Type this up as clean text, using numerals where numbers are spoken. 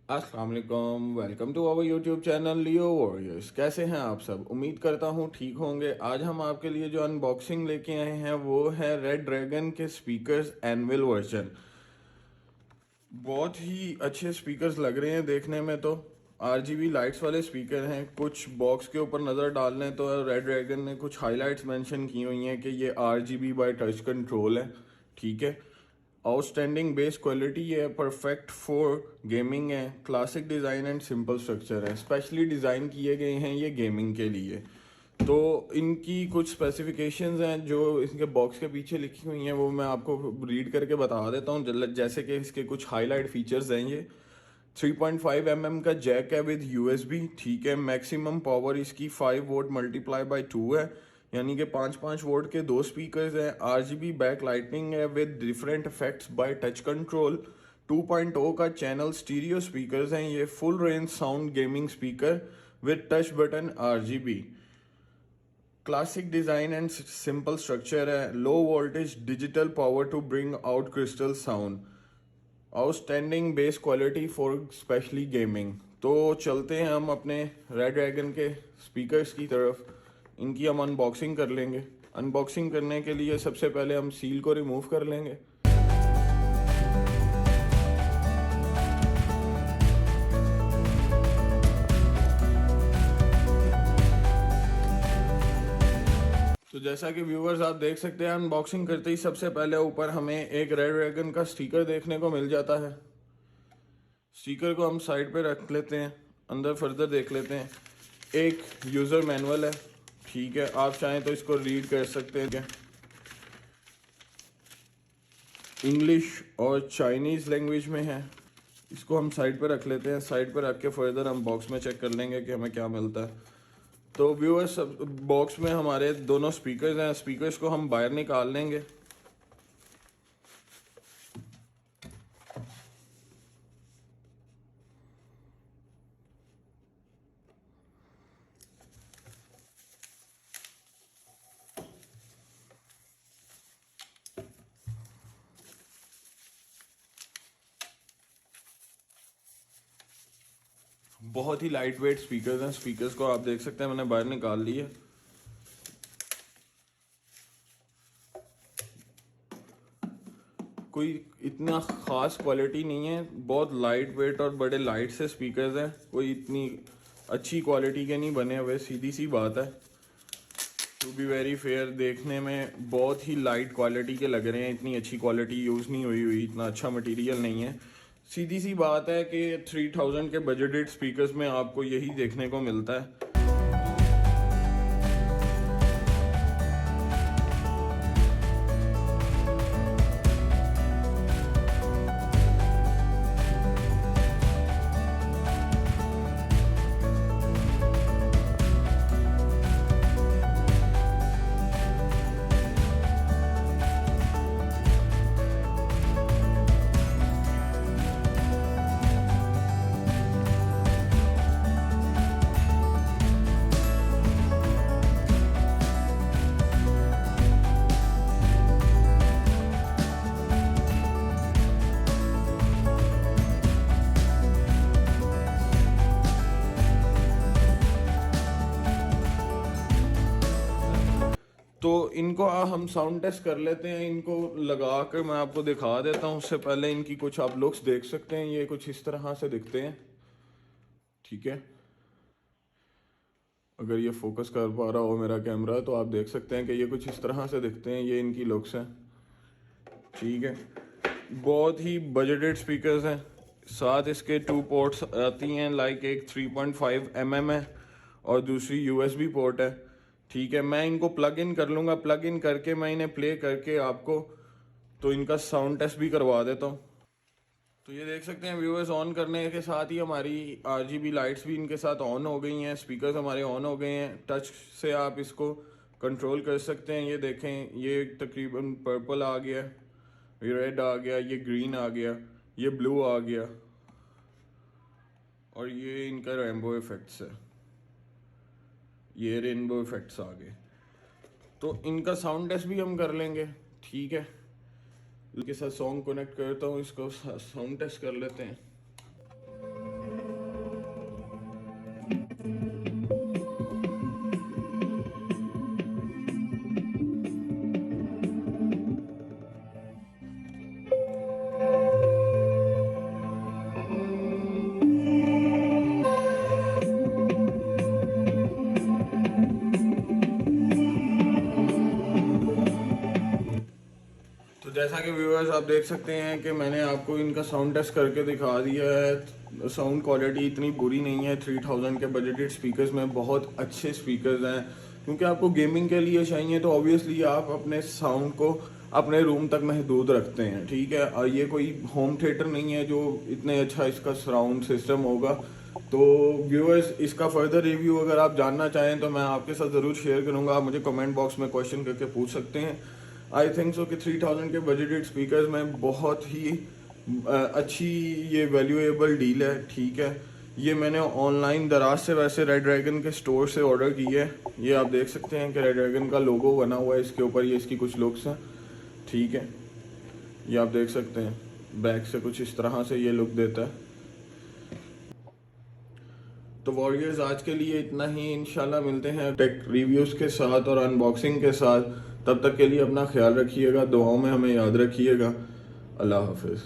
अस्सलाम वालेकुम, welcome to our YouTube channel Leo Warriors. कैसे हैं आप सब? उम्मीद करता हूँ ठीक होंगे। आज हम आपके लिए जो अनबॉक्सिंग लेके आए हैं वो है रेड ड्रैगन के स्पीकर्स एनविल वर्जन। बहुत ही अच्छे स्पीकर्स लग रहे हैं देखने में। तो आरजीबी लाइट्स वाले स्पीकर हैं। कुछ बॉक्स के ऊपर नज़र डाल लें तो रेड ड्रैगन ने कुछ हाइलाइट्स मेंशन की हुई हैं कि ये आरजीबी बाय टच कंट्रोल है। ठीक है, आउटस्टैंडिंग बेस क्वालिटी है, परफेक्ट फॉर गेमिंग है, classic design and simple structure है। स्पेशली डिज़ाइन किए गए हैं ये गेमिंग के लिए। तो इनकी कुछ स्पेसिफिकेशंस हैं जो इसके बॉक्स के पीछे लिखी हुई हैं, वो मैं आपको रीड करके बता देता हूँ। जैसे कि इसके कुछ हाईलाइट फीचर्स हैं। ये 3.5 mm का जैक है विद यूएसबी। ठीक है, मैक्सिमम पावर इसकी 5 वोट मल्टीप्लाई बाय 2 है, यानी कि 5 वोट के दो स्पीकर्स हैं। आरजीबी बैक लाइटनिंग है with different effects by touch control. 2.0 का चैनल स्टीरियो स्पीकर्स हैं। ये full range sound gaming speaker with touch button RGB. Classic design and simple structure है। Low voltage digital power to bring out crystal sound. Outstanding bass quality for specially gaming. तो चलते हैं हम अपने red dragon के speakers की तरफ। इनकी हम अनबॉक्सिंग कर लेंगे। अनबॉक्सिंग करने के लिए सबसे पहले हम सील को रिमूव कर लेंगे। तो जैसा कि व्यूवर्स आप देख सकते हैं, अनबॉक्सिंग करते ही सबसे पहले ऊपर हमें एक रेड ड्रैगन का स्टिकर देखने को मिल जाता है। स्टिकर को हम साइड पे रख लेते हैं, अंदर फर्दर देख लेते हैं। एक यूज़र मैनुअल है। ठीक है, आप चाहें तो इसको रीड कर सकते हैं। इंग्लिश और चाइनीज़ लैंग्वेज में है। इसको हम साइड पे रख लेते हैं। साइड पे रख के फर्दर हम बॉक्स में चेक कर लेंगे कि हमें क्या मिलता है। तो व्यूअर्स, बॉक्स में हमारे दोनों स्पीकर्स हैं। स्पीकर्स को हम बाहर निकाल लेंगे। बहुत ही लाइट वेट स्पीकर्स हैं। स्पीकर्स को आप देख सकते हैं, मैंने बाहर निकाल ली है। कोई इतना ख़ास क्वालिटी नहीं है, बहुत लाइट वेट और बड़े लाइट से स्पीकर्स हैं। कोई इतनी अच्छी क्वालिटी के नहीं बने हुए, सीधी सी बात है। टू बी वेरी फेयर, देखने में बहुत ही लाइट क्वालिटी के लग रहे हैं। इतनी अच्छी क्वालिटी यूज़ नहीं हुई, इतना अच्छा मटेरियल नहीं है। सीधी सी बात है कि 3000 के बजटेड स्पीकर्स में आपको यही देखने को मिलता है। तो इनको हम साउंड टेस्ट कर लेते हैं। इनको लगा कर मैं आपको दिखा देता हूँ। उससे पहले इनकी कुछ आप लुक्स देख सकते हैं। ये कुछ इस तरह से दिखते हैं। ठीक है, अगर ये फोकस कर पा रहा हो मेरा कैमरा तो आप देख सकते हैं कि ये कुछ इस तरह से दिखते हैं। ये इनकी लुक्स हैं। ठीक है, बहुत ही बजटेड स्पीकर्स हैं। साथ इसके 2 पोर्ट्स आती हैं। लाइक एक 3.5 mm है और दूसरी यूएसबी पोर्ट है। ठीक है, मैं इनको प्लग इन कर लूँगा। प्लग इन करके मैं इन्हें प्ले करके आपको तो इनका साउंड टेस्ट भी करवा देता हूँ। तो ये देख सकते हैं व्यूअर्स, ऑन करने के साथ ही हमारी आरजीबी लाइट्स भी इनके साथ ऑन हो गई हैं। स्पीकर्स हमारे ऑन हो गए हैं। टच से आप इसको कंट्रोल कर सकते हैं। ये देखें, ये तकरीबन पर्पल आ गया, ये रेड आ गया, ये ग्रीन आ गया, ये ब्लू आ गया और ये इनका रेनबो इफेक्ट्स है। ये रेनबो इफेक्ट्स आ गए। तो इनका साउंड टेस्ट भी हम कर लेंगे। ठीक है, इसके साथ सॉन्ग कनेक्ट करता हूँ, इसको साउंड टेस्ट कर लेते हैं। जैसा कि व्यूअर्स आप देख सकते हैं कि मैंने आपको इनका साउंड टेस्ट करके दिखा दिया है। साउंड क्वालिटी इतनी बुरी नहीं है। 3000 के बजटेड स्पीकर्स में बहुत अच्छे स्पीकर्स हैं, क्योंकि आपको गेमिंग के लिए चाहिए तो ऑब्वियसली आप अपने साउंड को अपने रूम तक महदूद रखते हैं, ठीक है। और ये कोई होम थिएटर नहीं है जो इतने अच्छा इसका सराउंड सिस्टम होगा। तो व्यूअर्स, इसका फर्दर रिव्यू अगर आप जानना चाहें तो मैं आपके साथ ज़रूर शेयर करूंगा। आप मुझे कमेंट बॉक्स में क्वेश्चन करके पूछ सकते हैं। आई थिंक सो कि 3000 के बजटेड स्पीकर्स में बहुत ही अच्छी ये वैल्यूएबल डील है, ठीक है। ये मैंने ऑनलाइन दराज से वैसे रेड ड्रैगन के स्टोर से ऑर्डर की है। ये आप देख सकते हैं कि रेड ड्रैगन का लोगो बना हुआ है इसके ऊपर, ये इसकी कुछ लुक्स हैं, ठीक है। ये आप देख सकते हैं बैक से कुछ इस तरह से ये लुक देता है। तो वॉरियर्स, आज के लिए इतना ही। इंशाल्लाह मिलते हैं टेक रिव्यूज़ के साथ और अनबॉक्सिंग के साथ। तब तक के लिए अपना ख्याल रखिएगा, दुआओं में हमें याद रखिएगा। अल्लाह हाफिज़।